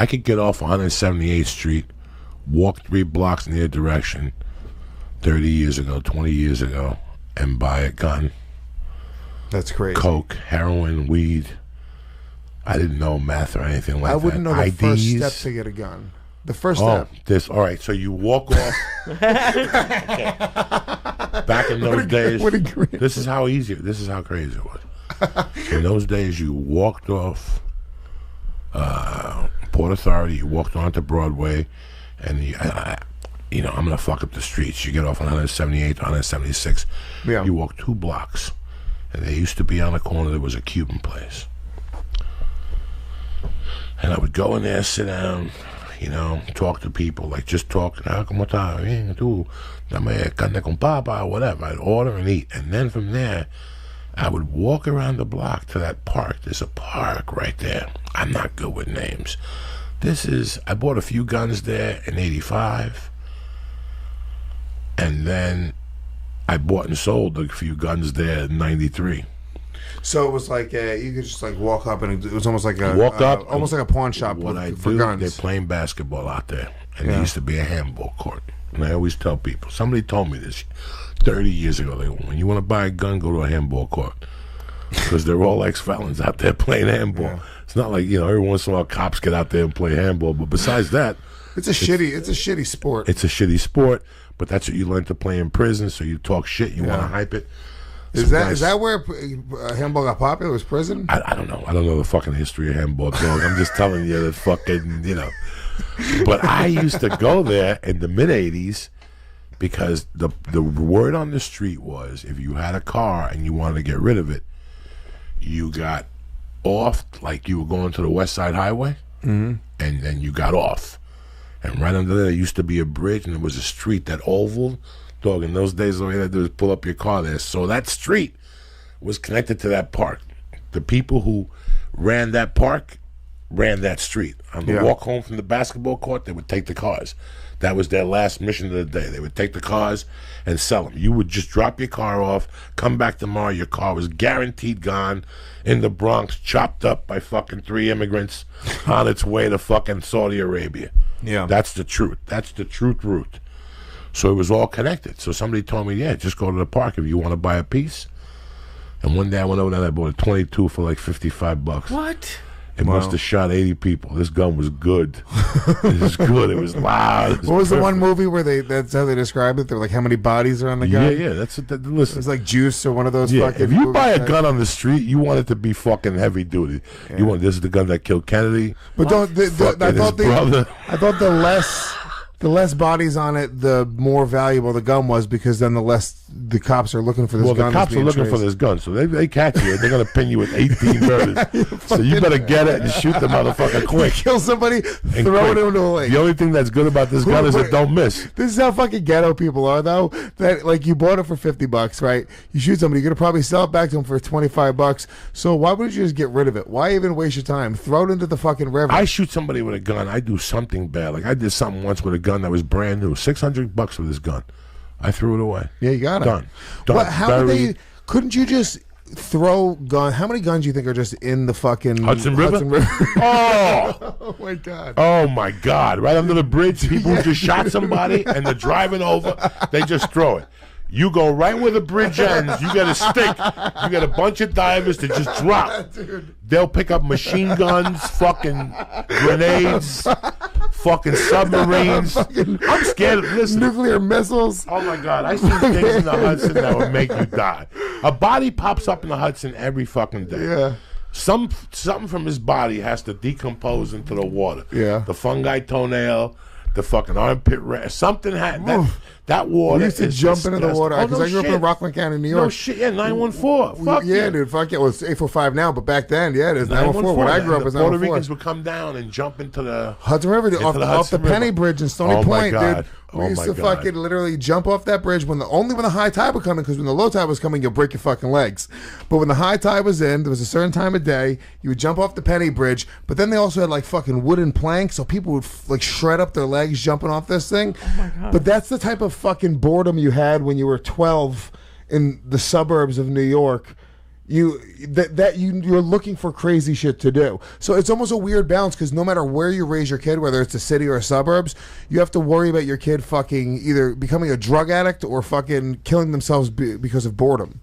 I could get off 178th Street, walk 3 blocks in their direction 30 years ago, 20 years ago, and buy a gun. That's crazy. Coke, heroin, weed. I didn't know meth or anything like that. I wouldn't know the IDs. first step to get a gun. The first step. All right, so you walk off. Back in those days, this is how crazy it was. In those days, you walked off Port Authority, you walked onto Broadway, and I'm going to fuck up the streets. You get off on 178, 176. Yeah. You walk 2 blocks, and there used to be on the corner, there was a Cuban place. And I would go in there, sit down, talk to people, like just talk, ¿Cómo está? Bien, tú, dame carne con papa, whatever. I'd order and eat. And then from there, I would walk around the block to that park. There's a park right there. I'm not good with names. I bought a few guns there in 85. And then I bought and sold a few guns there in 93. So it was like you could just like walk up and it was almost like almost like a pawn shop for guns. They're playing basketball out there, and there used to be a handball court. And I always tell people, somebody told me this 30 years ago. When you want to buy a gun, go to a handball court because they're all ex-felons out there playing handball. Yeah. It's not like every once in a while cops get out there and play handball, but besides that, it's a shitty sport. It's a shitty sport, but that's what you learn to play in prison. So you talk shit, you want to hype it. Is that where handball got popular? Was prison? I don't know. I don't know the fucking history of handball, dog. I'm just telling you that fucking, But I used to go there in the mid-'80s because the word on the street was if you had a car and you wanted to get rid of it, you got off, like you were going to the West Side Highway, and then you got off. And right under there used to be a bridge, and there was a street that oval. Dog, in those days, all you had to do is pull up your car there. So that street was connected to that park. The people who ran that park ran that street. On the walk home from the basketball court, they would take the cars. That was their last mission of the day. They would take the cars and sell them. You would just drop your car off, come back tomorrow, your car was guaranteed gone in the Bronx, chopped up by fucking 3 immigrants on its way to fucking Saudi Arabia. Yeah. That's the truth. That's the truth route. So it was all connected. So somebody told me, just go to the park if you want to buy a piece. And one day I went over there and I bought a 22 for like $55. What? It must have shot 80 people. This gun was good. It was good. It was loud. What was the one movie where that's how they described it? They're like, how many bodies are on the gun? Yeah. Listen. It was like Juice or one of those fucking if you buy a gun on the street, you want it to be fucking heavy duty. Yeah. You want this is the gun that killed Kennedy. But I thought the less bodies on it, the more valuable the gun was because then the less the cops are looking for this gun. Well, the cops are looking for this gun, so they catch you. They're going to pin you with 18 murders. So you better get it and shoot the motherfucker quick. Kill somebody, throw it into a lake. The only thing that's good about this gun is it don't miss. This is how fucking ghetto people are, though. That like you bought it for $50, right? You shoot somebody, you're going to probably sell it back to them for $25. So why wouldn't you just get rid of it? Why even waste your time? Throw it into the fucking river. I shoot somebody with a gun, I do something bad. Like I did something once with a gun that was brand new. $600 for this gun. I threw it away. Yeah, you got it. Done. Couldn't you just throw gun? How many guns do you think are just in the fucking Hudson River? Oh my god! Oh my god! Right under the bridge, people who just shot somebody and they're driving over, they just throw it. You go right where the bridge ends. You get a stick. You get a bunch of divers to just drop. Dude. They'll pick up machine guns, fucking grenades, fucking submarines. I'm scared of this. Nuclear missiles. Oh my god! I see things in the Hudson that would make you die. A body pops up in the Hudson every fucking day. Yeah. Something from his body has to decompose into the water. Yeah. The fungi toenail, the fucking armpit rat. Something that water. We used to jump into the water because I grew up in Rockland County, New York. No shit, yeah, 914. Fuck yeah, dude, fuck yeah. Well, it's 845 now, but back then, yeah, it is 914. When I grew up, it was 914. Puerto Ricans would come down and jump into the Hudson River, off the Penny Bridge in Stony Point, dude. We used to fucking literally jump off that bridge only when the high tide would come in, because when the low tide was coming, you'll break your fucking legs. But when the high tide was in, there was a certain time of day, you would jump off the Penny Bridge, but then they also had like fucking wooden planks, so people would like shred up their legs jumping off this thing. Oh my god. But that's the type of fucking boredom you had when you were 12 in the suburbs of New York. you're looking for crazy shit to do. So it's almost a weird balance because no matter where you raise your kid, whether it's a city or suburbs, you have to worry about your kid fucking either becoming a drug addict or fucking killing themselves because of boredom.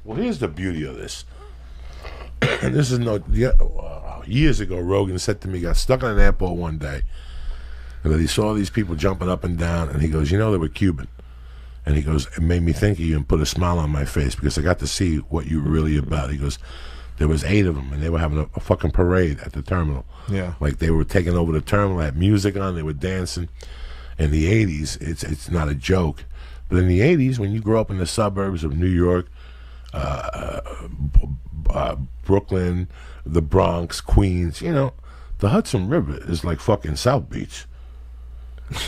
Well, here's the beauty of this. And this is years ago, Rogan said to me, he got stuck in an airport one day, and then he saw these people jumping up and down, and he goes, you know, they were Cuban. And he goes, it made me think of you and put a smile on my face because I got to see what you were really about. He goes, there was 8 of them, and they were having a fucking parade at the terminal. Yeah. Like they were taking over the terminal, had music on, they were dancing. In the 80s, it's not a joke. But in the 80s, when you grow up in the suburbs of New York, Brooklyn, the Bronx, Queens, you know, the Hudson River is like fucking South Beach.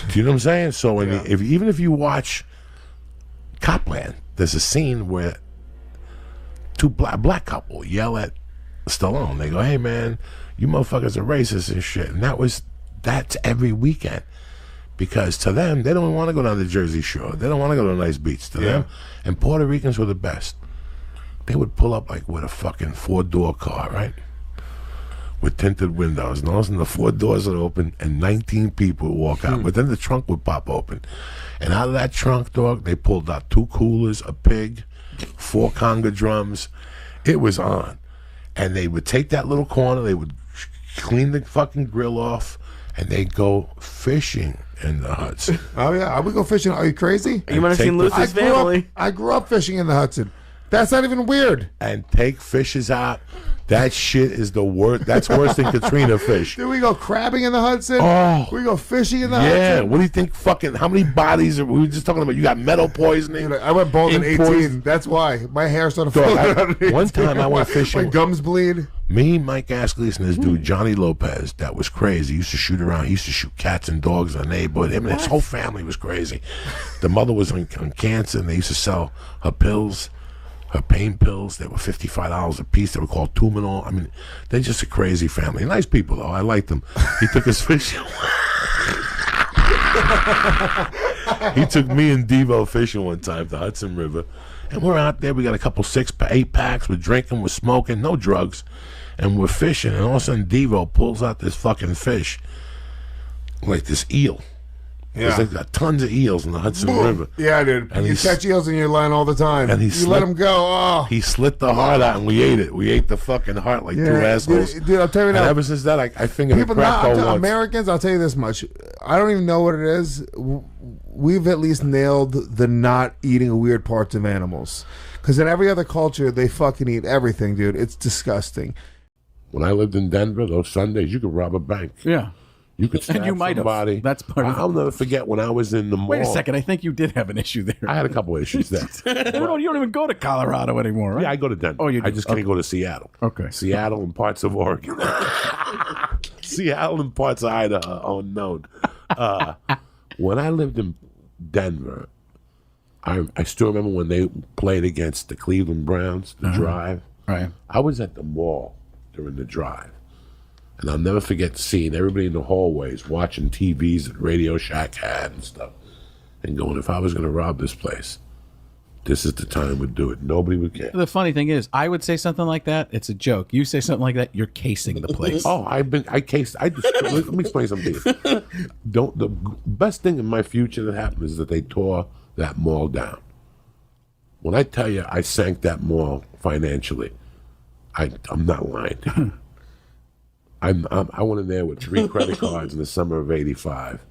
Do you know what I'm saying? So even if you watch Copland, there's a scene where two black couple yell at Stallone. They go, hey man, you motherfuckers are racist and shit. And that's every weekend. Because to them, they don't want to go down to the Jersey Shore. They don't want to go to a nice beach. To them, and Puerto Ricans were the best. They would pull up like with a fucking 4-door car, right? With tinted windows. And all of a sudden the 4 doors would open and 19 people would walk out. But then the trunk would pop open. And out of that trunk, dog, they pulled out 2 coolers, a pig, 4 conga drums. It was on. And they would take that little corner, they would clean the fucking grill off, and they'd go fishing in the Hudson. Oh, yeah. I would go fishing. Are you crazy? You might have seen Lucy's family. I grew up fishing in the Hudson. That's not even weird. And take fishes out. That shit is the worst. That's worse than Katrina fish. Did we go crabbing in the Hudson? Oh. We go fishing in the Hudson? Yeah. What do you think fucking, how many bodies we were just talking about? You got metal poisoning. I went bald at 18. That's why. My hair started falling out at 18. One time I went fishing. My gums bleed. Me, Mike Asclees, and this dude, Johnny Lopez, that was crazy. He used to shoot around. He used to shoot cats and dogs in the neighborhood. Him and his whole family was crazy. The mother was on cancer, and they used to sell her pills. Her pain pills, they were $55 a piece. They were called Tuminol. I mean, they're just a crazy family. Nice people, though. I liked them. He took his fishing. He took me and Devo fishing one time, the Hudson River. And we're out there. We got a couple 8 packs. We're drinking. We're smoking. No drugs. And we're fishing. And all of a sudden, Devo pulls out this fucking fish. Like this eel. Yeah. There's like tons of eels in the Hudson River. Yeah, dude. And you catch eels in your line all the time. And you let them go. Oh. He slit the heart out and we ate it. We ate the fucking heart like 2 assholes. Dude, I'll tell you now. And ever since that, I fingered a crack once. Americans, I'll tell you this much. I don't even know what it is. We've at least nailed the not eating weird parts of animals. Because in every other culture, they fucking eat everything, dude. It's disgusting. When I lived in Denver, those Sundays, you could rob a bank. Yeah. You could stab somebody. That's part of it. I'll never forget when I was in the mall. Wait a second. I think you did have an issue there. I had a couple of issues there. You don't even go to Colorado anymore, right? Yeah, I go to Denver. Oh, you do? I just can't go to Seattle. Okay. Seattle and parts of Oregon. Seattle and parts of Idaho, unknown. When I lived in Denver, I still remember when they played against the Cleveland Browns, the Drive. Right. I was at the mall during the Drive. And I'll never forget seeing everybody in the hallways watching TVs that Radio Shack had and stuff. And going, if I was going to rob this place, this is the time we'd do it. Nobody would care. The funny thing is, I would say something like that. It's a joke. You say something like that, you're casing the place. Oh, let me explain something to you. The best thing in my future that happened is that they tore that mall down. When I tell you I sank that mall financially, I'm not lying to you. I went in there with 3 credit cards in the summer of '85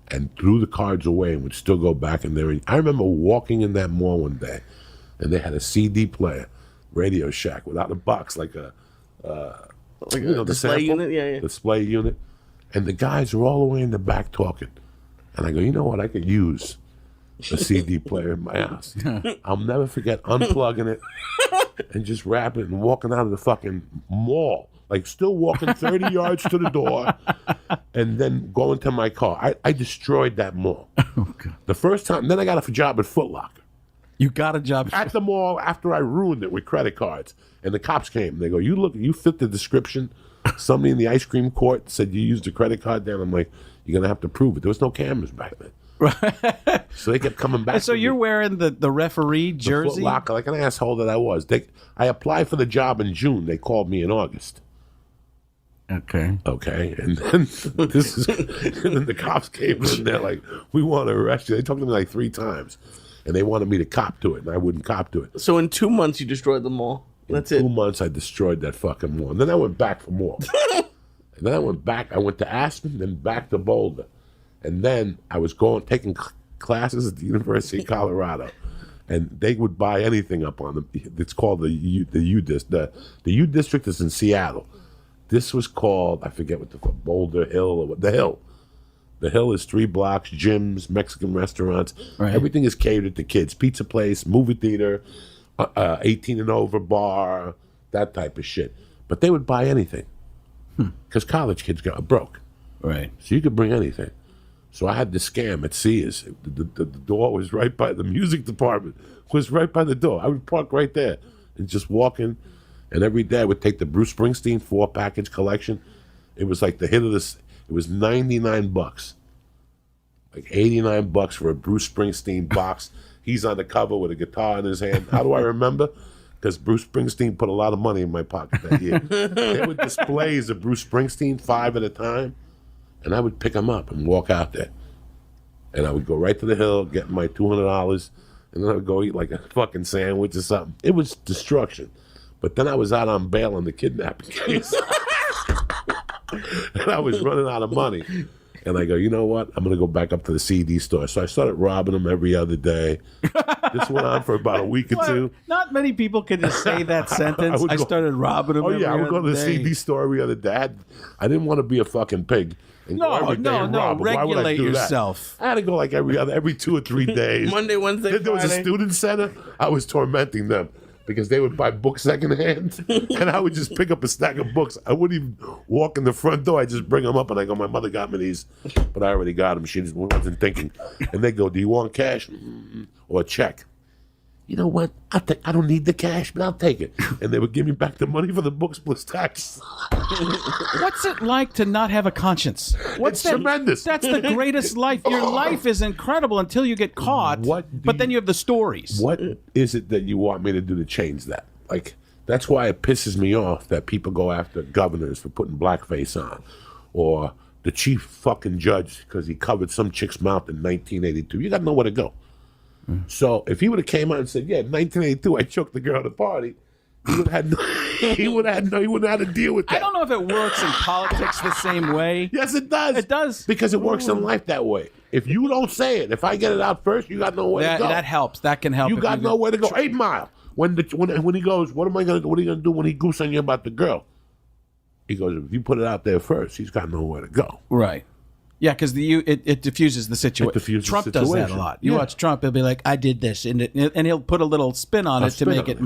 and threw the cards away and would still go back in there. I remember walking in that mall one day and they had a CD player, Radio Shack, without a box, like a display unit? Yeah. Display unit. And the guys were all the way in the back talking. And I go, you know what? I could use a CD player in my house. I'll never forget unplugging it and just wrapping it and walking out of the fucking mall. Like still walking 30 yards to the door and then going to my car. I destroyed that mall. Oh, God. The first time, then I got a job at Foot Locker. You got a job at the mall after I ruined it with credit cards. And the cops came. They go, you fit the description. Somebody in the ice cream court said you used a credit card there. And I'm like, you're going to have to prove it. There was no cameras back then. So they kept coming back. And so you're wearing the referee jersey? The Foot Locker, like an asshole that I was. I applied for the job in June. They called me in August. Okay. And then and then the cops came in. They're like, "We want to arrest you." They talked to me like 3 times, and they wanted me to cop to it, and I wouldn't cop to it. So in 2 months, you destroyed the mall. That's it. In 2 months, I destroyed that fucking mall. And then I went back for more. And then I went back. I went to Aspen, then back to Boulder, and then I was taking classes at the University of Colorado, and they would buy anything up on them. It's called the U District. The U District is in Seattle. This was called, I forget what Boulder Hill or what the Hill. The Hill is 3 blocks, gyms, Mexican restaurants. Right. Everything is catered to kids. Pizza place, movie theater, 18 and over bar, that type of shit. But they would buy anything because college kids got broke. Right. So you could bring anything. So I had the scam at Sears. The door was right by the music department. Was right by the door. I would park right there and just walk in. And every day I would take the Bruce Springsteen 4-package collection. It was like the hit of this. It was $99, like $89 for a Bruce Springsteen box. He's on the cover with a guitar in his hand. How do I remember? Because Bruce Springsteen put a lot of money in my pocket that year. They would displays of Bruce Springsteen 5 at a time, and I would pick them up and walk out there. And I would go right to the Hill, get my $200, and then I would go eat like a fucking sandwich or something. It was destruction. But then I was out on bail on the kidnapping case. And I was running out of money. And I go, you know what? I'm going to go back up to the CD store. So I started robbing them every other day. This went on for about a week or 2. Not many people can just say that sentence. I started robbing them every I would go to the CD store every other day. I didn't want to be a fucking pig. No, regulate yourself. I had to go like every 2 or 3 days. Monday, Wednesday, If there was a student center, I was tormenting them. Because they would buy books secondhand, and I would just pick up a stack of books. I wouldn't even walk in the front door. I just bring them up, and I go, "My mother got me these, but I already got them. She just wasn't thinking." And they go, "Do you want cash or a check?" You know what? I don't need the cash, but I'll take it. And they would give me back the money for the books plus tax. What's it like to not have a conscience? It's tremendous. That's the greatest life. Your life is incredible until you get caught. But then you have the stories. What is it that you want me to do to change that? Like, that's why it pisses me off that people go after governors for putting blackface on, or the chief fucking judge because he covered some chick's mouth in 1982. You got nowhere to go. So if he would have came out and said, "Yeah, in 1982 I choked the girl at a party," he would have he wouldn't have had to deal with that. I don't know if it works in politics the same way. Yes, it does. It does. Because it works in life that way. If you don't say it, if I get it out first, you got nowhere to go. That helps. That can help. You got nowhere to go. 8 Mile. When he goes, what are you gonna do when he goose on you about the girl? He goes, if you put it out there first, he's got nowhere to go. Right. Yeah, because it diffuses the situation. Trump does that a lot. You watch Trump; he'll be like, "I did this," and he'll put a little spin on it to make it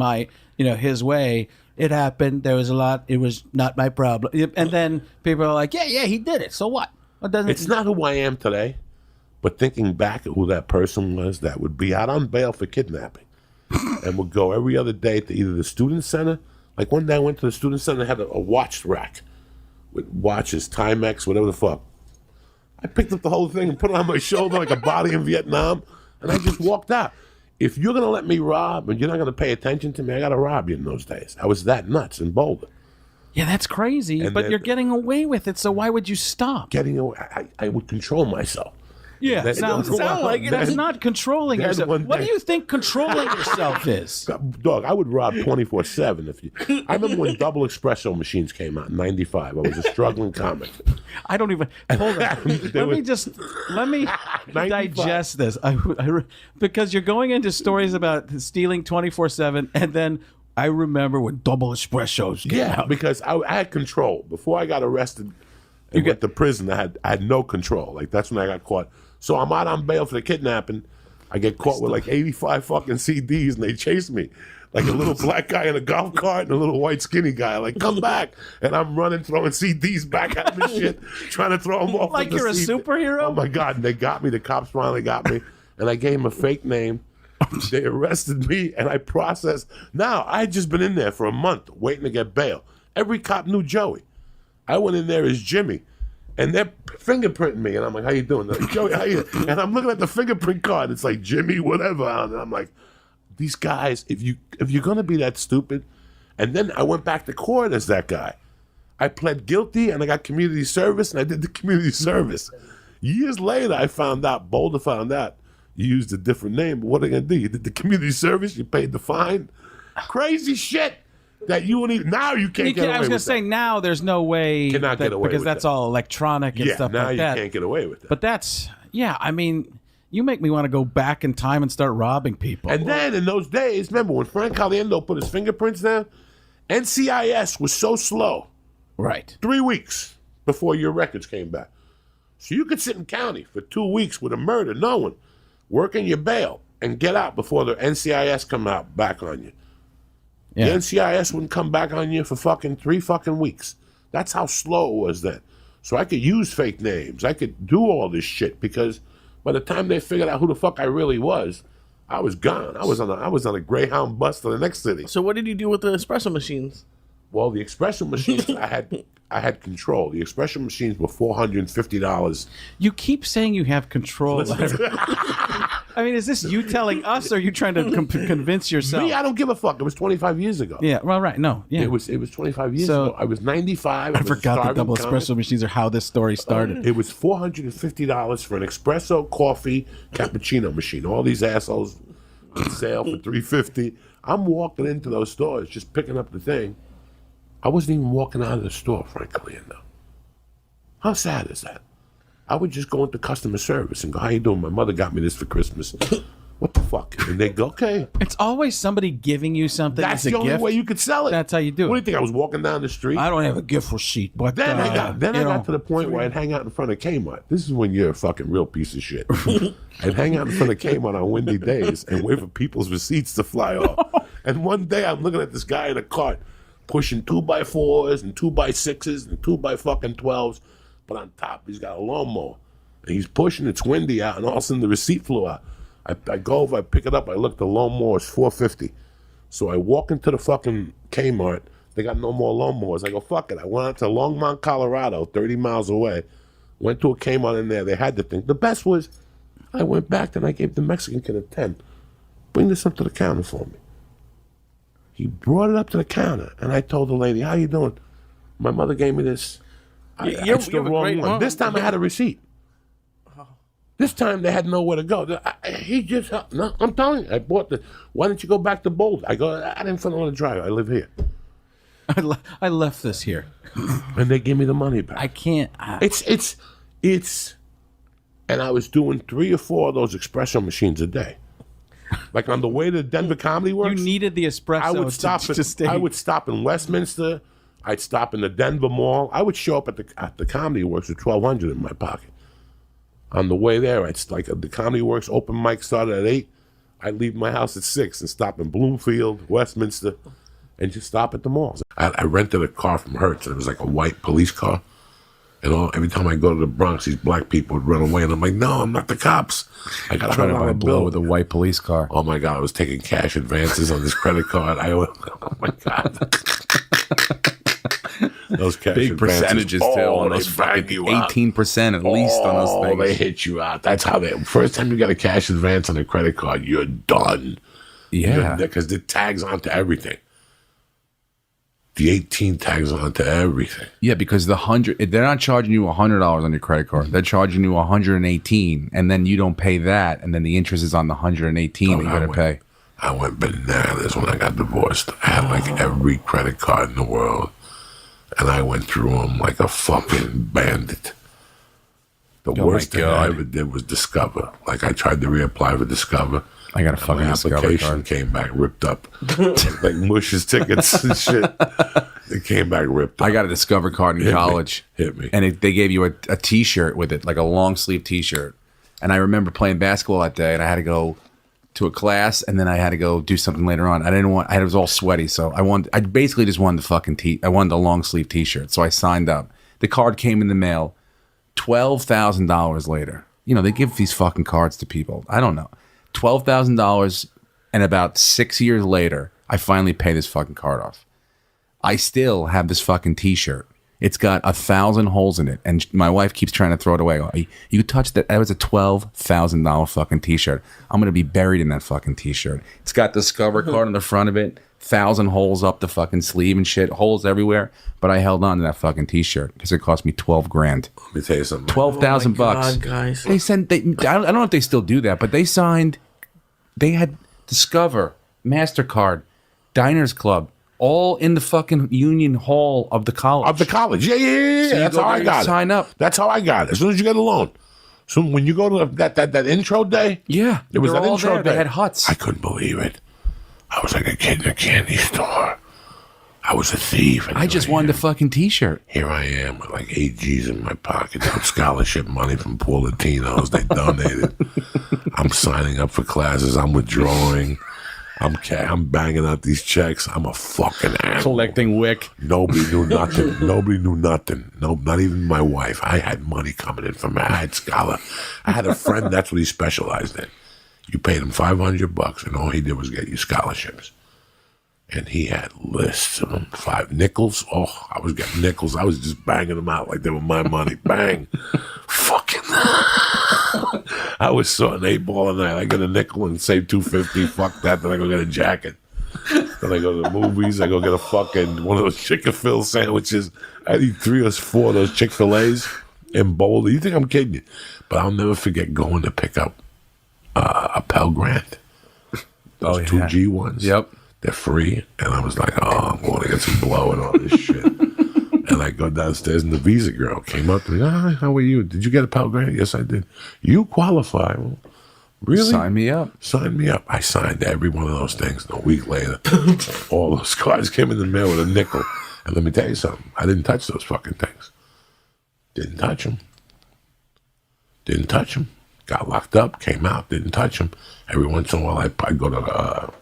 his way. It happened. There was a lot. It was not my problem. And then people are like, "Yeah, he did it. So what?" It's not who I am today, but thinking back at who that person was that would be out on bail for kidnapping, and would go every other day to either the student center. Like one day I went to the student center and had a watch rack with watches, Timex, whatever the fuck. I picked up the whole thing and put it on my shoulder like a body in Vietnam, and I just walked out. If you're going to let me rob and you're not going to pay attention to me, I got to rob you in those days. I was that nuts in Boulder. Yeah, that's crazy, but you're getting away with it, so why would you stop? Getting away, I would control myself. Yeah, sounds like it. That's not controlling yourself. What do you think controlling yourself is? Dog, I would rob 24/7 I remember when double espresso machines came out in '95. I was a struggling comic. I don't even hold on. Let me digest this. Because you're going into stories about stealing 24/7, and then I remember when double espressos came out. Because I had control before I got arrested. And went to prison. I had no control. Like that's when I got caught. So I'm out on bail for the kidnapping. I get caught with like 85 fucking CDs, and they chase me like a little black guy in a golf cart and a little white skinny guy. Like, come back! And I'm running, throwing CDs back at them and shit, trying to throw them off. Like you're a superhero. Oh my god! And they got me. The cops finally got me, and I gave them a fake name. They arrested me, and I processed. Now I had just been in there for a month waiting to get bail. Every cop knew Joey. I went in there as Jimmy, And they're fingerprinting me, and I'm like, "How you doing?" They're like, "Joey, how you?" And I'm looking at the fingerprint card. It's like Jimmy, whatever. And I'm like, "These guys, if you're gonna be that stupid," and then I went back to court as that guy. I pled guilty, and I got community service, and I did the community service. Years later, I found out. Boulder found out you used a different name. But what are they gonna do? You did the community service. You paid the fine. Crazy shit. That you won't even, now you can't get away with that. I was going to say, now there's no way. Cannot get away because with that's that. all electronic and stuff like that. Now you can't get away with that. But that's, I mean, you make me want to go back in time and start robbing people. And then in those days, remember when Frank Caliendo put his fingerprints down? NCIS was so slow. Right. 3 weeks before your records came back. So you could sit in county for 2 weeks with a murder, no one, working your bail, and get out before the NCIS come out back on you. Yeah. The NCIS wouldn't come back on you for fucking 3 fucking weeks. That's how slow it was then. So I could use fake names. I could do all this shit because by the time they figured out who the fuck I really was, I was gone. I was on a Greyhound bus to the next city. So what did you do with the espresso machines? Well, the espresso machines, I had control. The espresso machines were $450. You keep saying you have control. I mean, is this you telling us, or are you trying to convince yourself? Me, I don't give a fuck. It was 25 years ago. Yeah, well, right, no, yeah. It was 25 years ago. I was 95. I forgot the double espresso machines are how this story started. It was $450 for an espresso, coffee, cappuccino machine. All these assholes on sale for $350. I'm walking into those stores, just picking up the thing. I wasn't even walking out of the store, frankly. How sad is that? I would just go into customer service and go, "How you doing? My mother got me this for Christmas." What the fuck? And they go, "Okay." It's always somebody giving you something. That's the only way you could sell it. That's how you do it. What do you think? I was walking down the street. I don't have a gift receipt, but then I got to the point where I'd hang out in front of Kmart. This is when you're a fucking real piece of shit. I'd hang out in front of Kmart on windy days and wait for people's receipts to fly off. And one day I'm looking at this guy in a cart pushing 2x4s and 2x6s and 2x12s, but on top he's got a lawnmower. And he's pushing, it's windy out, and all of a sudden the receipt flew out. I go over, I pick it up, I look, the lawnmower is $450. So I walk into the fucking Kmart, they got no more lawnmowers. I go, fuck it. I went out to Longmont, Colorado, 30 miles away, went to a Kmart in there, they had the thing. The best was, I went back and I gave the Mexican kid a 10. Bring this up to the counter for me. He brought it up to the counter, and I told the lady, "How you doing? My mother gave me this. It's the wrong one." This time I had a receipt. This time they had nowhere to go. He just, no, I'm telling you, I bought the, "Why didn't you go back to Boulder?" I go, "I didn't want to drive. I live here." I left this here. And they give me the money back. I can't. It's, and I was doing 3 or 4 of those espresso machines a day. Like on the way to Denver Comedy Works. You needed the espresso to stay. I would stop in Westminster. I'd stop in the Denver Mall. I would show up at the Comedy Works with $1,200 in my pocket. On the way there, the Comedy Works open mic started at 8. I'd leave my house at 6 and stop in Bloomfield, Westminster, and just stop at the malls. I rented a car from Hertz. It was like a white police car. And every time I go to the Bronx, these black people would run away, and I'm like, "No, I'm not the cops. I got $100 bill with a white police car." Oh my God, I was taking cash advances on this credit card. Oh my God. Those cash big percentages too on those 18% at least on those things. Oh, they hit you out. That's how first time you got a cash advance on a credit card, you're done. Yeah. Because it tags onto everything. The 18 tags onto everything. Yeah, because they're not charging you $100 on your credit card. They're charging you $118, and then you don't pay that, and then the interest is on the $118 that you gotta pay. I went bananas when I got divorced. I had like every credit card in the world, and I went through them like a fucking bandit. The worst thing I ever did was Discover. Like I tried to reapply for Discover. I got a fucking Discover application card. Came back ripped up, like Mush's tickets and shit. It came back ripped up. I got a Discover card in college. Hit me. And they gave you a T-shirt with it, like a long sleeve T-shirt. And I remember playing basketball that day, and I had to go to a class, and then I had to go do something later on. I was all sweaty, so I basically just wanted the fucking I wanted the long sleeve T-shirt. So I signed up. The card came in the mail. $12,000 later. You know, they give these fucking cards to people. I don't know. $12,000, and about 6 years later, I finally pay this fucking card off. I still have this fucking T-shirt It's got 1,000 holes in it, and my wife keeps trying to throw it away. You touched that? That was a $12,000 fucking T-shirt. I'm gonna be buried in that fucking T-shirt. It's got Discover card on the front of it, 1,000 holes up the fucking sleeve and shit, holes everywhere. But I held on to that fucking T-shirt because it cost me $12,000. Let me tell you something. $12,000. Guys. They sent. I don't know if they still do that, but they signed. They had Discover, MasterCard, Diners Club, all in the fucking Union Hall of the college. Of the college. Yeah. So that's how I got it. Sign up. That's how I got it. As soon as you get a loan. So when you go to that intro day. Yeah. It was that intro day. They had huts. I couldn't believe it. I was like a kid in a candy store. I was a thief. I just wanted a fucking T-shirt. Here I am with like 8 G's in my pocket. Scholarship money from poor Latinos. They donated. I'm signing up for classes. I'm withdrawing. I'm banging out these checks. I'm a fucking animal. Collecting wick. Nobody knew nothing. Nobody knew nothing. No, not even my wife. I had money coming in from I had scholar. I had a friend. That's what he specialized in. You paid him $500, and all he did was get you scholarships. And he had lists of them. 5 nickels. Oh, I was getting nickels. I was just banging them out like they were my money. Bang. Fucking. I was sorting 8 ball a night. I get a nickel and save $2.50. Fuck that. Then I go get a jacket. Then I go to the movies. I go get a fucking one of those Chick-fil-A sandwiches. I eat 3 or 4 of those Chick-fil-A's in Boulder. You think I'm kidding you? But I'll never forget going to pick up a Pell Grant. Those 2G ones. Yep. They're free. And I was like, oh, I'm going to get some blow and all this shit. And I go downstairs and the visa girl came up to me. Hi, how are you? Did you get a Pell Grant? Yes, I did. You qualify. Well, really? Sign me up. Sign me up. I signed every one of those things. And a week later, all those cards came in the mail with a nickel. And let me tell you something. I didn't touch those fucking things. Didn't touch them. Didn't touch them. Got locked up, came out, didn't touch them. Every once in a while, I'd go to...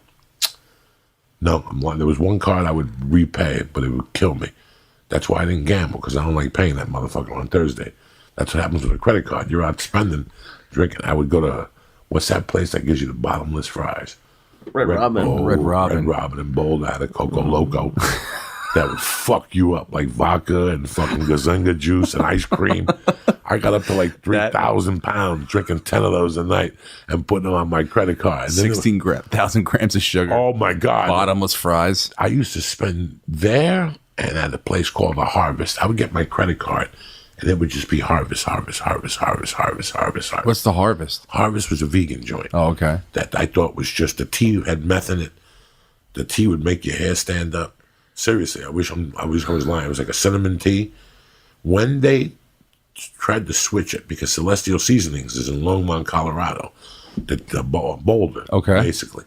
No, I'm lying. There was one card I would repay, but it would kill me. That's why I didn't gamble, because I don't like paying that motherfucker on Thursday. That's what happens with a credit card. You're out spending, drinking. I would go to, what's that place that gives you the bottomless fries? Red Robin. Red Robin. Red Robin and Boulder had a Coco Loco. That would fuck you up, like vodka and fucking Gazinga juice and ice cream. I got up to like 3,000 pounds drinking 10 of those a night and putting them on my credit card. 1,000 grams of sugar. Oh my God. Bottomless fries. I used to spend there and at a place called the Harvest. I would get my credit card and it would just be Harvest. What's the Harvest? Harvest was a vegan joint. Oh, okay. That I thought was just the tea had meth in it. The tea would make your hair stand up. Seriously, I wish I was lying. It was like a cinnamon tea. When they tried to switch it, because Celestial Seasonings is in Longmont, Colorado, the Boulder, basically.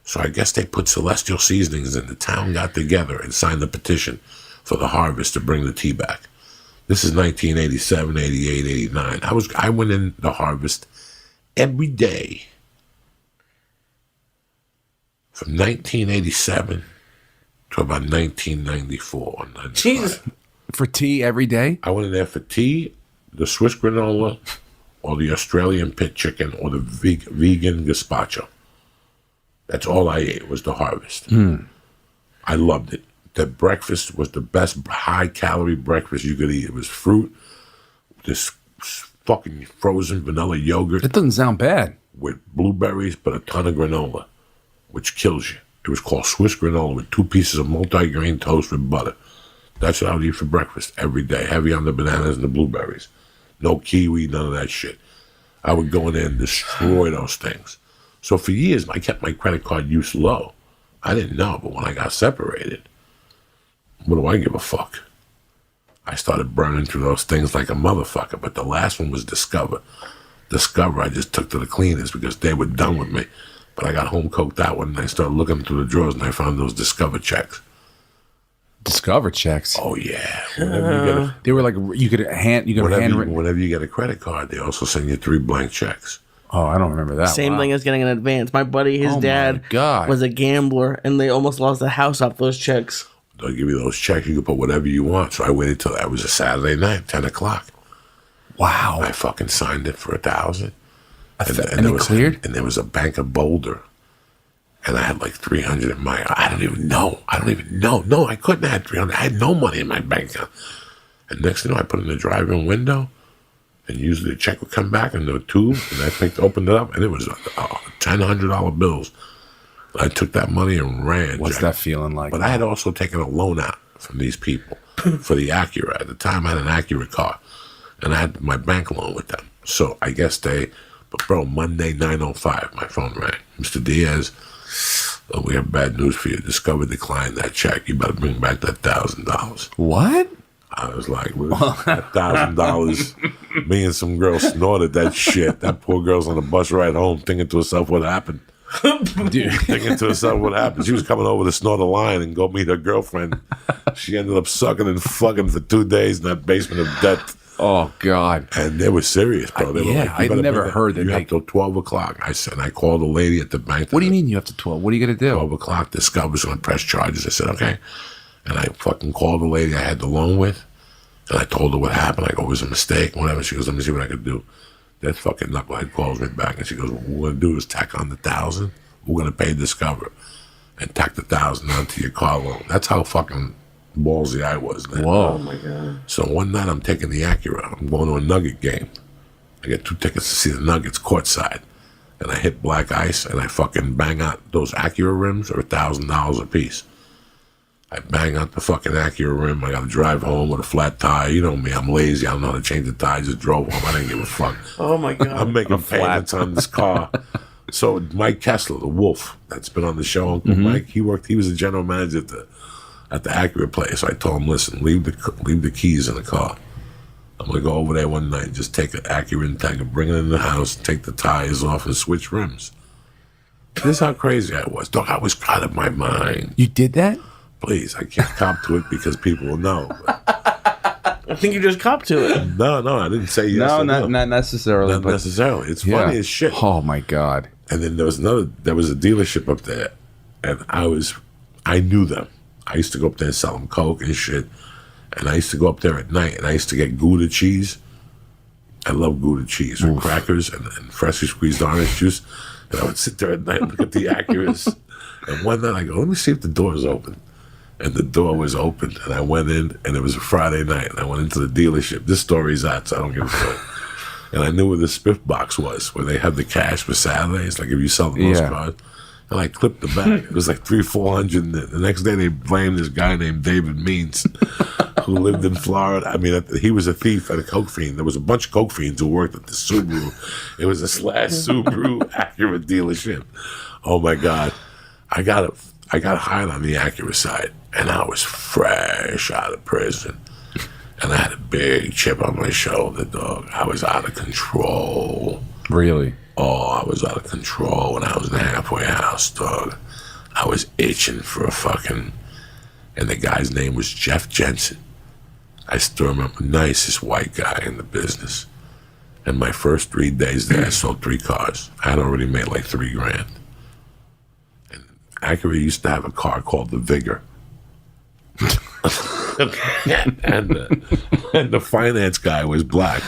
So I guess they put Celestial Seasonings in. The town got together and signed the petition for the Harvest to bring the tea back. This is 1987, 88, 89. I went in the Harvest every day from 1987 to about 1994. Jesus. For tea every day? I went in there for tea, the Swiss granola, or the Australian pit chicken, or the vegan gazpacho. That's all I ate was the Harvest. I loved it. The breakfast was the best high-calorie breakfast you could eat. It was fruit, this fucking frozen vanilla yogurt. That doesn't sound bad. With blueberries, but a ton of granola, which kills you. It was called Swiss granola with 2 pieces of multi-grain toast with butter. That's what I would eat for breakfast every day. Heavy on the bananas and the blueberries. No kiwi, none of that shit. I would go in there and destroy those things. So for years, I kept my credit card use low. I didn't know, but when I got separated, what do I give a fuck? I started burning through those things like a motherfucker. But the last one was Discover. Discover, I just took to the cleaners because they were done with me. But I got home coked out one and I started looking through the drawers and I found those Discover checks. Discover checks? Oh yeah. Whenever you get they were like whenever you get a credit card, they also send you 3 blank checks. Oh, I don't remember that. Same thing as getting an advance. My buddy, his dad was a gambler, and they almost lost the house off those checks. They'll give you those checks. You can put whatever you want. So I waited till that was a Saturday night, 10 o'clock. Wow. I fucking signed it for $1,000. And it cleared? And there was a Bank of Boulder. And I had like 300 in my, I don't even know. No, I couldn't have had 300. I had no money in my bank account. And next thing you know, I put it in the drive-in window, and usually the check would come back in the tube, and I opened it up, and it was $100 bills. I took that money and ran. What's that feeling like? But I had also taken a loan out from these people for the Acura. At the time, I had an Acura car, and I had my bank loan with them. So I guess but bro, Monday, 9:05, my phone rang. Mr. Diaz, we have bad news for you. Discover declined that check. You better bring back that $1,000. What? I was like, that $1,000. Me and some girl snorted that shit. That poor girl's on the bus ride home thinking to herself what happened. Dude, thinking to herself what happened. She was coming over to snort a line and go meet her girlfriend. She ended up sucking and fucking for 2 days in that basement of death. Oh, God. And they were serious, bro. They were like, I never heard that. You have till 12 o'clock. I called the lady at the bank. What do you mean you have to 12? What are you going to do? 12 o'clock, Discover's going to press charges. I said, okay. And I fucking called the lady I had the loan with. And I told her what happened. I go, it was a mistake, whatever. She goes, let me see what I could do. That fucking knucklehead calls me back. And she goes, what we're going to do is tack on the $1,000. We're going to pay Discover. And tack the $1,000 onto your car loan. That's how fucking ballsy I was then. Whoa. Oh, my God. So one night I'm taking the Acura. I'm going to a Nugget game. I get 2 tickets to see the Nuggets courtside. And I hit black ice, and I fucking bang out. Those Acura rims are $1,000 a piece. I bang out the fucking Acura rim. I got to drive home with a flat tire. You know me, I'm lazy. I don't know how to change the tire. I just drove home. I didn't give a fuck. Oh, my God. I'm making payments on this car. So Mike Kessler, the Wolf, that's been on the show, Uncle Mike, he was the general manager at the Acura place. So I told him, listen, leave the keys in the car. I'm going to go over there one night and just take an Acura and tag and bring it in the house, take the tires off, and switch rims. This is how crazy I was. Dog, I was out of my mind. You did that? Please, I can't cop to it because people will know. I think you just copped to it. No, I didn't say yes. No, not necessarily. Not necessarily. It's funny as shit. Oh, my God. And then there was a dealership up there, and I knew them. I used to go up there and sell them Coke and shit. And I used to go up there at night, and I used to get Gouda cheese. I love Gouda cheese with crackers and freshly squeezed orange juice. And I would sit there at night and look at the Acuras. And one night I go, let me see if the door's open. And the door was open, and I went in, and it was a Friday night, and I went into the dealership. This story's out, so I don't give a fuck. And I knew where the spiff box was, where they have the cash for Saturdays, like if you sell the most cars. And I clipped the bag. It was like $400. The next day, they blamed this guy named David Means, who lived in Florida. I mean, he was a thief and a coke fiend. There was a bunch of coke fiends who worked at the Subaru. It was a Subaru Acura dealership. Oh my God, I got hired on the Acura side, and I was fresh out of prison, and I had a big chip on my shoulder, dog. I was out of control. Really? Oh, I was out of control when I was in the halfway house, dog. I was itching for a fucking... And the guy's name was Jeff Jensen. I still remember, nicest white guy in the business. And my first 3 days there, I sold 3 cars. I had already made like $3,000. And Acura used to have a car called the Vigor. and the finance guy was black,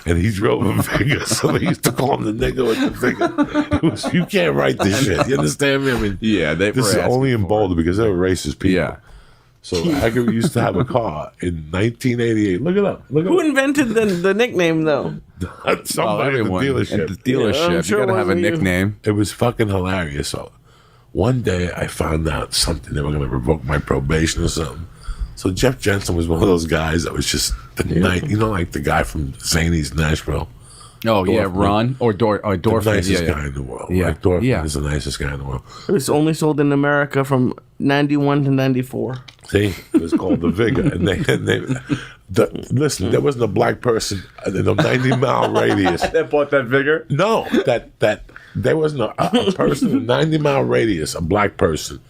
and he drove a Vigor, so they used to call him the nigga with the Vigor. You can't write this shit. You understand me? I mean, this is only in Boulder because they were racist people. Yeah. So Acura used to have a car in 1988. Look it up. Who invented the nickname though? Somebody at the dealership. At the dealership, you gotta have a nickname. It was fucking hilarious. So one day I found out something, they were going to revoke my probation or something. So Jeff Jensen was one of those guys that was just the night, like the guy from Zany's Nashville. Oh, Dorfman. Yeah, Ron or Dorfman. The nicest guy in the world. Yeah. Like Dorfman is the nicest guy in the world. It was only sold in America from 91 to 94. See, it was called the Vigor. Listen, there wasn't a black person in a 90-mile radius that bought that Vigor. No, that there wasn't a person in a 90-mile radius, a black person.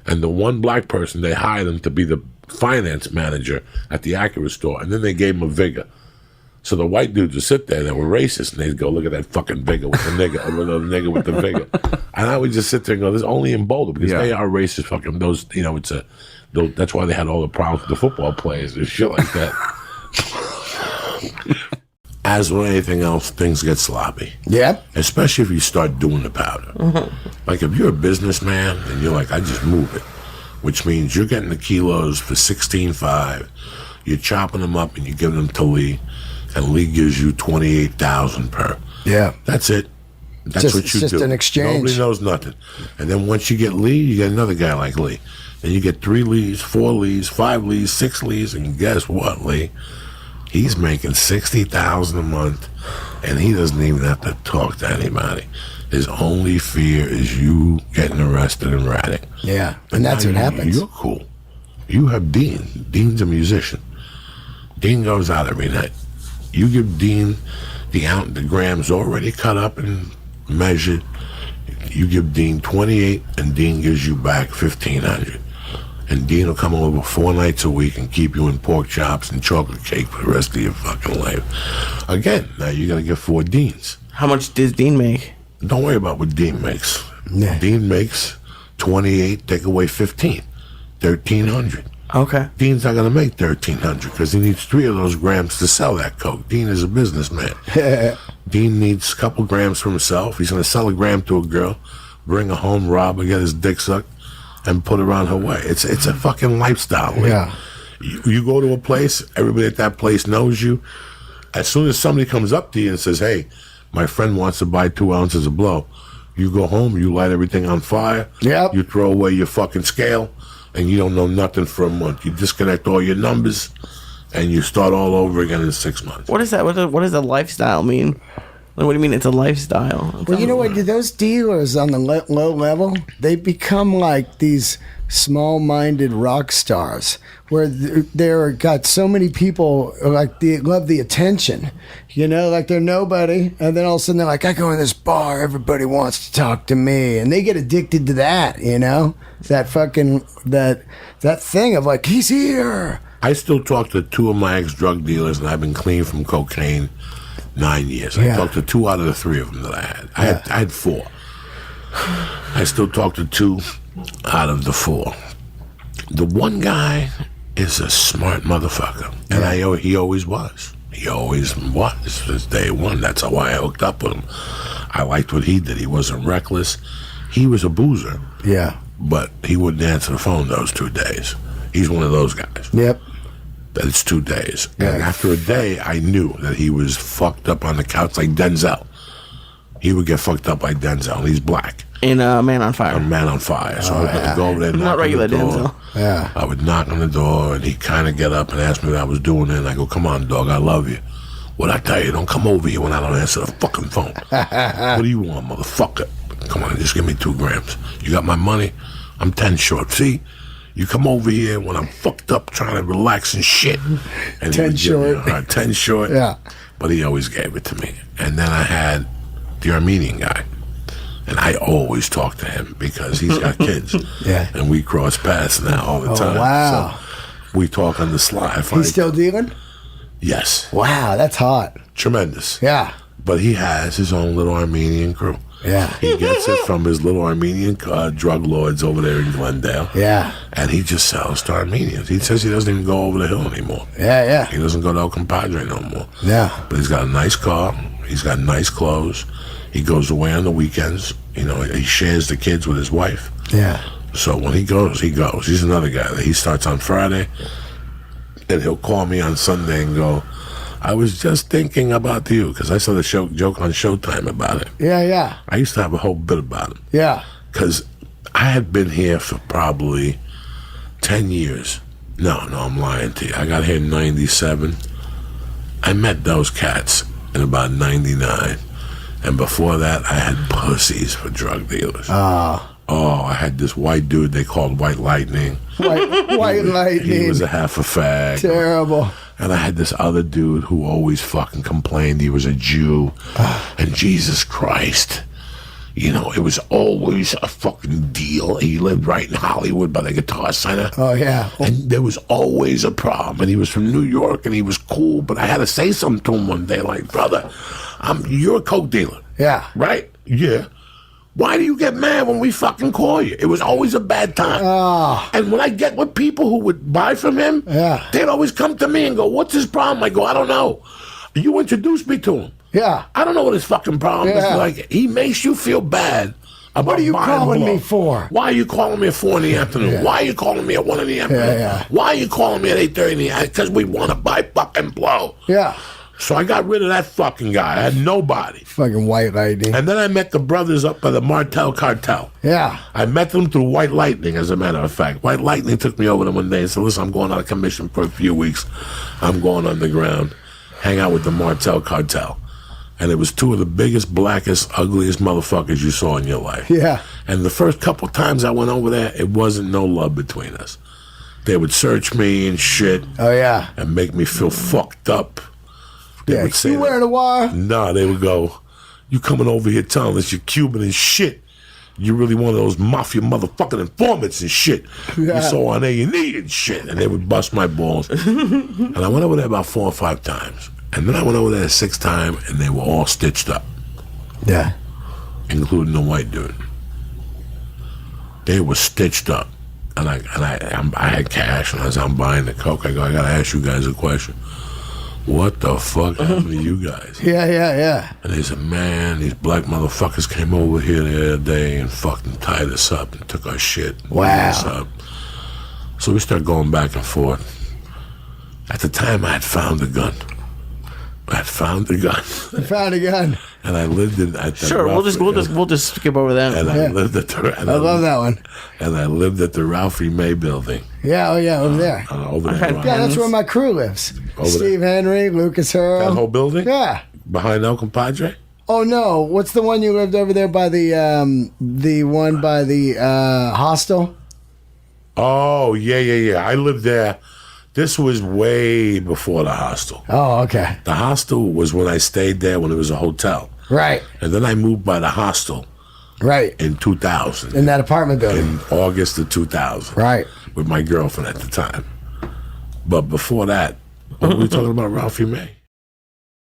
And the one black person, they hired him to be the finance manager at the Acura store, and then they gave him a Vigor. So the white dudes would sit there, they were racist, and they'd go, look at that fucking Vigor with the nigga, or the nigga with the Vigor. And I would just sit there and go, this is only in Boulder, because they are racist fucking, those, that's why they had all the problems with the football players and shit like that. as with anything else, things get sloppy. Yeah. Especially if you start doing the powder. Like if you're a businessman and you're like, I just move it, which means you're getting the kilos for $16.5. You're chopping them up and you're giving them to Lee, and Lee gives you $28,000 per. Yeah. That's it. That's what you do. It's just an exchange. Nobody knows nothing. And then once you get Lee, you get another guy like Lee. Then you get 3 Lees, 4 Lees, 5 Lees, 6 Lees, and guess what, Lee? He's making $60,000 a month, and he doesn't even have to talk to anybody. His only fear is you getting arrested and ratting. Yeah, and that's what happens. You're cool. You have Dean. Dean's a musician. Dean goes out every night. You give Dean the grams already cut up and measured. You give Dean 28, and Dean gives you back 1,500. And Dean will come over 4 nights a week and keep you in pork chops and chocolate cake for the rest of your fucking life. Again, now you got to get 4 Deans. How much does Dean make? Don't worry about what Dean makes. Nah. Dean makes 28, take away 15, 1,300. Okay. Dean's not going to make 1,300 because he needs 3 of those grams to sell that coke. Dean is a businessman. Dean needs a couple grams for himself. He's going to sell a gram to a girl, bring her home, rob her, get his dick sucked, and put her on her way. It's a fucking lifestyle. Yeah. You go to a place, everybody at that place knows you. As soon as somebody comes up to you and says, hey, my friend wants to buy 2 ounces of blow, you go home, you light everything on fire, Yep. You throw away your fucking scale, and you don't know nothing for a month. You disconnect all your numbers, and you start all over again in 6 months. What is that? What does a lifestyle mean? Like, what do you mean it's a lifestyle? Well, you know what? Those dealers on the low level, they become like these small-minded rock stars where they're got so many people, like, they love the attention. You know, like they're nobody, and then all of a sudden they're like, I go in this bar, everybody wants to talk to me, and they get addicted to that, you know? That fucking, that thing of like, he's here. I still talk to 2 of my ex-drug dealers, and I've been clean from cocaine 9 years. I talked to 2 out of the 3 of them that I had. I had 4. I still talk to 2 out of the 4. The one guy is a smart motherfucker, and he always was. He always was since day one. That's how I hooked up with him. I liked what he did. He wasn't reckless. He was a boozer. Yeah. But he wouldn't answer the phone those 2 days. He's one of those guys. Yep. That it's 2 days. And after a day, I knew that he was fucked up on the couch like Denzel. He would get fucked up like Denzel. He's black. In Man on Fire. Man on Fire. So I would have to go over there and Not knock regular on the door. Denzel. Yeah. I would knock on the door, and he'd kind of get up and ask me what I was doing. And I go, come on, dog, I love you. What I tell you, don't come over here when I don't answer the fucking phone. What do you want, motherfucker? Come on, just give me 2 grams. You got my money? I'm 10 short. See? You come over here when I'm fucked up trying to relax and shit. And 10 short. 10 short. Yeah. But he always gave it to me. And then I had the Armenian guy. And I always talk to him because he's got kids. Yeah. And we cross paths now all the time. Wow. So we talk on the sly. He's still dealing? Yes. Wow, that's hot. Tremendous. Yeah. But he has his own little Armenian crew. Yeah. He gets it from his little Armenian drug lords over there in Glendale. Yeah. And he just sells to Armenians. He says he doesn't even go over the hill anymore. Yeah. He doesn't go to El Compadre no more. Yeah. But he's got a nice car. He's got nice clothes. He goes away on the weekends. You know, he shares the kids with his wife. Yeah. So when he goes, he goes. He's another guy that he starts on Friday, and he'll call me on Sunday and go, I was just thinking about you, because I saw the joke on Showtime about it. Yeah. I used to have a whole bit about him. Yeah. Because I had been here for probably 10 years. No, I'm lying to you. I got here in 97. I met those cats in about 99. And before that, I had pussies for drug dealers. Oh, I had this white dude they called White Lightning. White Lightning. He was a half a fag. Terrible. And I had this other dude who always fucking complained he was a Jew. And Jesus Christ. You know, it was always a fucking deal. He lived right in Hollywood by the Guitar Center. Oh, yeah. And there was always a problem. And he was from New York, and he was cool. But I had to say something to him one day, like, brother, you're a coke dealer. Yeah. Right? Yeah. Why do you get mad when we fucking call you? It was always a bad time. And when I get with people who would buy from him, they'd always come to me and go, what's his problem? I go, I don't know. You introduced me to him. Yeah. I don't know what his fucking problem is. Like, he makes you feel bad. What are you calling me for? Why are you calling me at 4 in the afternoon? Yeah. Why are you calling me at 1 in the afternoon? Why are you calling me at 8:30 in the afternoon? Because we want to buy fucking blow. Yeah. So I got rid of that fucking guy. I had nobody. Fucking White Lightning. And then I met the brothers up by the Martel Cartel. Yeah. I met them through White Lightning, as a matter of fact. White Lightning took me over there one day and said, listen, I'm going out of commission for a few weeks. I'm going underground, hang out with the Martel Cartel. And it was two of the biggest, blackest, ugliest motherfuckers you saw in your life. Yeah. And the first couple times I went over there, it wasn't no love between us. They would search me and shit. Oh, yeah. And make me feel fucked up. They would say you wearing a wire? Nah, they would go, you coming over here telling us you're Cuban and shit. You really one of those mafia motherfucking informants and shit. Yeah. You saw on A&E and shit. And they would bust my balls. And I went over there about 4 or 5 times. And then I went over there the 6th time, and they were all stitched up. Yeah. Including the white dude. They were stitched up. And I had cash, and as I'm buying the coke, I go, I gotta ask you guys a question. What the fuck happened to you guys? Yeah. And they said, man, these black motherfuckers came over here the other day and fucking tied us up and took our shit. Wow. Us up. So we started going back and forth. At the time, I had found a gun. You found a gun. And I lived at the Sure, we'll just skip over that. And I lived at the. I love that one. And I lived at the Ralphie May building. Yeah, over there. Over there. Yeah, that's where my crew lives. Steve Henry, Lucas Hurl. That whole building? Yeah. Behind El Compadre? Oh no! What's the one you lived over there by the one by the hostel? Oh yeah. I lived there. This was way before the hostel. Oh, okay. The hostel was when I stayed there when it was a hotel. Right. And then I moved by the hostel. Right. In 2000. In that apartment building. In August of 2000. Right. With my girlfriend at the time. But before that, what were we talking about Ralphie May?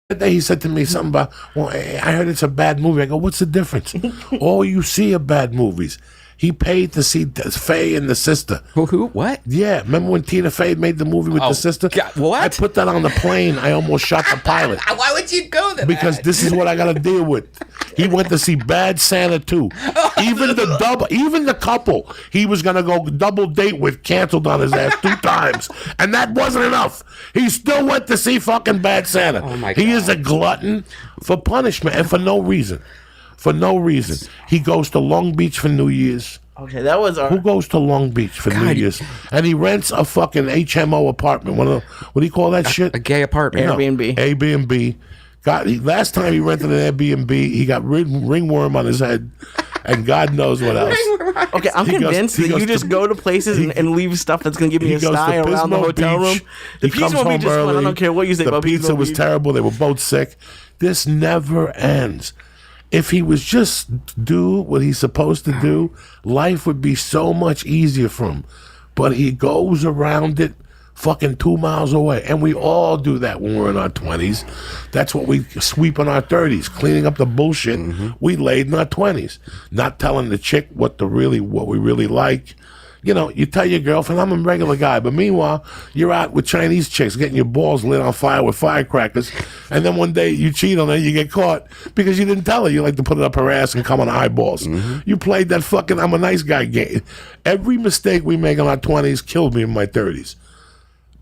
That day he said to me something about, well, I heard it's a bad movie. I go, what's the difference? All you see are bad movies. He paid to see Faye and the sister. Who? What? Yeah. Remember when Tina Fey made the movie with the sister? God, what? I put that on the plane. I almost shot the pilot. Why would you go there? Because this is what I got to deal with. He went to see Bad Santa 2. Even the couple he was going to go double date with canceled on his ass 2 times. And that wasn't enough. He still went to see fucking Bad Santa. Oh my God. He is a glutton for punishment and for no reason. For no reason. He goes to Long Beach for New Year's. Okay, that was our... Who goes to Long Beach for New Year's? And he rents a fucking HMO apartment. What do you call that shit? A gay apartment. Airbnb. Airbnb. Last time he rented an Airbnb, he got ringworm on his head. And God knows what else. Okay, I'm convinced that you just go to places and leave stuff that's going to give me a sty around the hotel room. The Pismo Beach is fun. I don't care what you say about Pismo Beach. The pizza was terrible. They were both sick. This never ends. If he was just do what he's supposed to do, life would be so much easier for him. But he goes around it fucking 2 miles away. And we all do that when we're in our 20s. That's what we sweep in our 30s, cleaning up the bullshit we laid in our 20s. Not telling the chick what we really like. You know, you tell your girlfriend, I'm a regular guy, but meanwhile, you're out with Chinese chicks getting your balls lit on fire with firecrackers, and then one day you cheat on her, you get caught because you didn't tell her. You like to put it up her ass and come on eyeballs. You played that fucking I'm a nice guy game. Every mistake we make in our 20s killed me in my 30s.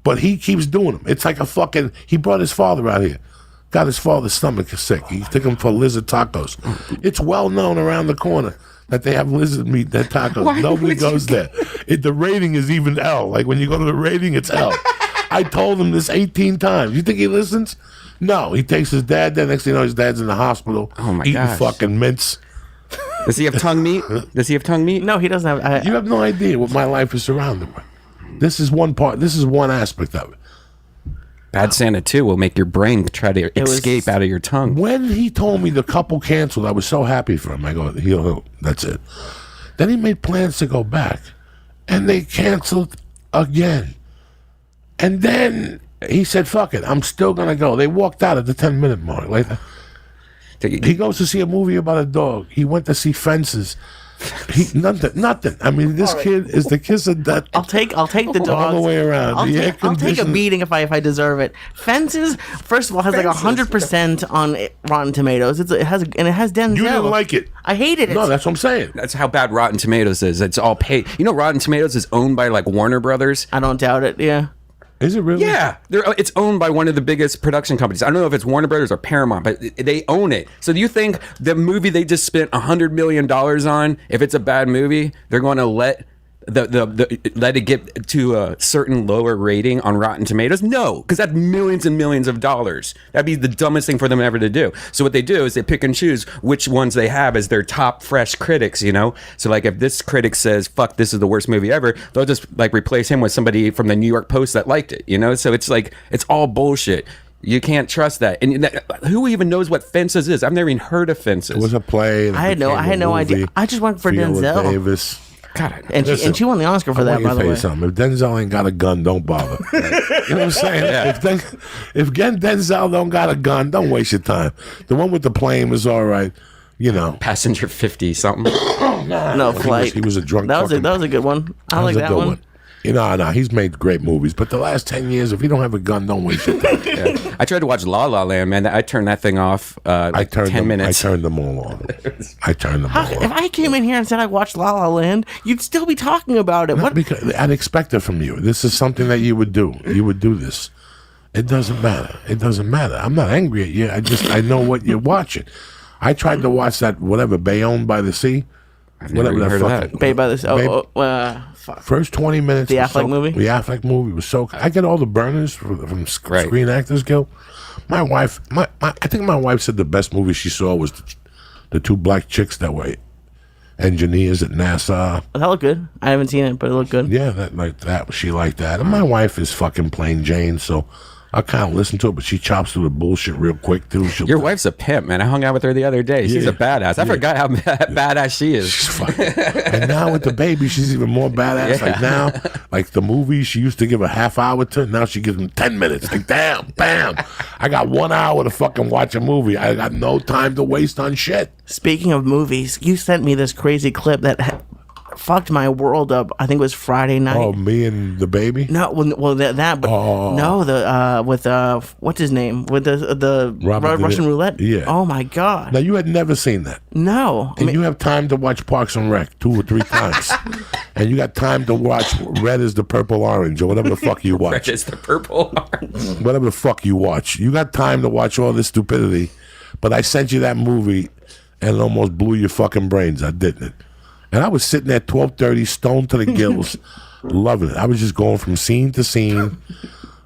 But he keeps doing them. It's like he brought his father out here. Got his father's stomach sick. He took him for lizard tacos. It's well known around the corner that they have lizard meat, that tacos. Nobody goes there. The rating is even L. Like when you go to the rating, it's L. I told him this 18 times. You think he listens? No. He takes his dad there. Next thing you know, his dad's in the hospital. Oh my eating gosh. fucking mince. Does he have tongue meat? No, he doesn't have. You have no idea what my life is surrounded by. This is one part. This is one aspect of it. Bad Santa 2 will make your brain try to escape out of your tongue. When he told me the couple canceled, I was so happy for him. I go, he'll, that's it. Then he made plans to go back, and they canceled again. And then he said, fuck it, I'm still going to go. They walked out at the 10-minute mark. Like, he goes to see a movie about a dog. He went to see Fences. Nothing. I mean, this kid is the kiss of death. I'll take the dogs all the way around. I'll take a beating if I deserve it. Fences, first of all, has like 100% on Rotten Tomatoes. It has Denzel. You didn't like it. I hated it. No, that's what I'm saying. That's how bad Rotten Tomatoes is. It's all paid. You know, Rotten Tomatoes is owned by like Warner Brothers. I don't doubt it. Yeah. Is it really? Yeah, it's owned by one of the biggest production companies. I don't know if it's Warner Brothers or Paramount, but they own it. So do you think the movie they just spent $100 million on, if it's a bad movie, they're going to let let it get to a certain lower rating on Rotten Tomatoes? No, because that's millions and millions of dollars. That'd be the dumbest thing for them ever to do. So what they do is they pick and choose which ones they have as their top fresh critics, you know? So like if this critic says, fuck, this is the worst movie ever, they'll just like replace him with somebody from the New York Post that liked it, you know? So it's like, it's all bullshit. You can't trust that. And who even knows what Fences is? I've never even heard of Fences. It was a play. I had no idea. I just went for Denzel. Davis. God, and she won the Oscar for that, by the way. Something. If Denzel ain't got a gun, don't bother. You know what I'm saying? Yeah. If Denzel don't got a gun, don't waste your time. The one with the plane was all right. You know, Passenger 50 something. No, Flight. He was a drunk. That was a good one. I like that one. You know, he's made great movies, but the last 10 years, if you don't have a gun, don't waste your time. Yeah. I tried to watch La La Land, man. I turned that thing off 10 minutes. I turned them all on. If I came in here and said I watched La La Land, you'd still be talking about it. What? Because I'd expect it from you. This is something that you would do. You would do this. It doesn't matter. I'm not angry at you. I know what you're watching. I tried to watch that, whatever, Bayonne by the Sea. I've never even heard of that. Bay by the Sea. Fuck. First 20 minutes. The Affleck movie? The Affleck movie was so... I get all the burners from Screen Actors Guild. My wife... I think my wife said the best movie she saw was the two black chicks that were engineers at NASA. That looked good. I haven't seen it, but it looked good. Yeah, she liked that. And my wife is fucking plain Jane, so... I kind of listen to it, but she chops through the bullshit real quick, too. Your wife's a pimp, man. I hung out with her the other day. She's a badass. I forgot how badass she is. She's fucking... And now with the baby, she's even more badass. Like now, like the movie, she used to give a half hour to, now she gives them 10 minutes. Like, damn, bam. I got 1 hour to fucking watch a movie. I got no time to waste on shit. Speaking of movies, you sent me this crazy clip that... fucked my world up. I think it was Friday night. Oh, me and the baby? No, well that, but no, with what's his name? With the Russian roulette? Yeah. Oh my God. Now you had never seen that. No. And you have time to watch Parks and Rec 2 or 3 times. And you got time to watch Red is the Purple Orange or whatever the fuck you watch. Red is the Purple Orange. Whatever the fuck you watch. You got time to watch all this stupidity. But I sent you that movie and it almost blew your fucking brains out, didn't it? And I was sitting at 12:30, stoned to the gills, loving it. I was just going from scene to scene,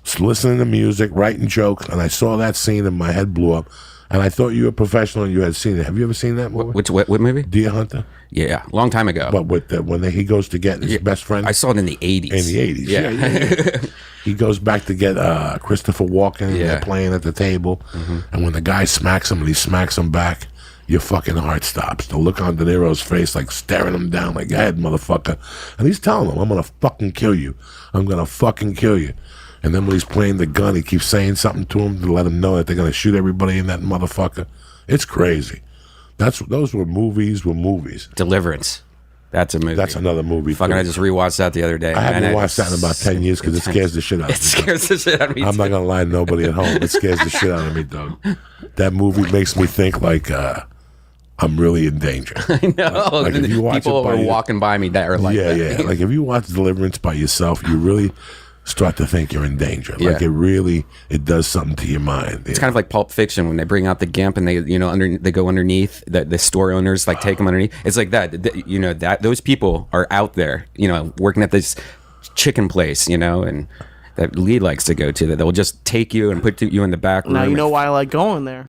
just listening to music, writing jokes, and I saw that scene and my head blew up. And I thought you were a professional and you had seen it. Have you ever seen that movie? What movie? Deer Hunter? Yeah, long time ago. But with he goes to get his best friend? I saw it in the 80s. In the 80s, yeah. He goes back to get Christopher Walken, and they're playing at the table. Mm-hmm. And when the guy smacks him and he smacks him back, your fucking heart stops. The look on De Niro's face, like staring him down, like, go ahead, motherfucker. And he's telling him, I'm going to fucking kill you. I'm going to fucking kill you. And then when he's playing the gun, he keeps saying something to him to let him know that they're going to shoot everybody in that motherfucker. It's crazy. Those were movies. Deliverance. That's a movie. That's another movie. Fucking, I just rewatched that the other day. I haven't watched that in about 10 years because it scares the shit out of me. It scares the shit out of me. I'm not going to lie to nobody at home. It scares the shit out of me, dog. That movie makes me think like... I'm really in danger. I know. Like if you watch people are walking by me that are like that. Yeah. Like if you watch Deliverance by yourself, you really start to think you're in danger. Like it does something to your mind. It's kind of like Pulp Fiction when they bring out the gimp and they they go underneath the store owners take them underneath. It's like that. That those people are out there, working at this chicken place, and that Lee likes to go to, that they'll just take you and put you in the back room. Now you know why I like going there.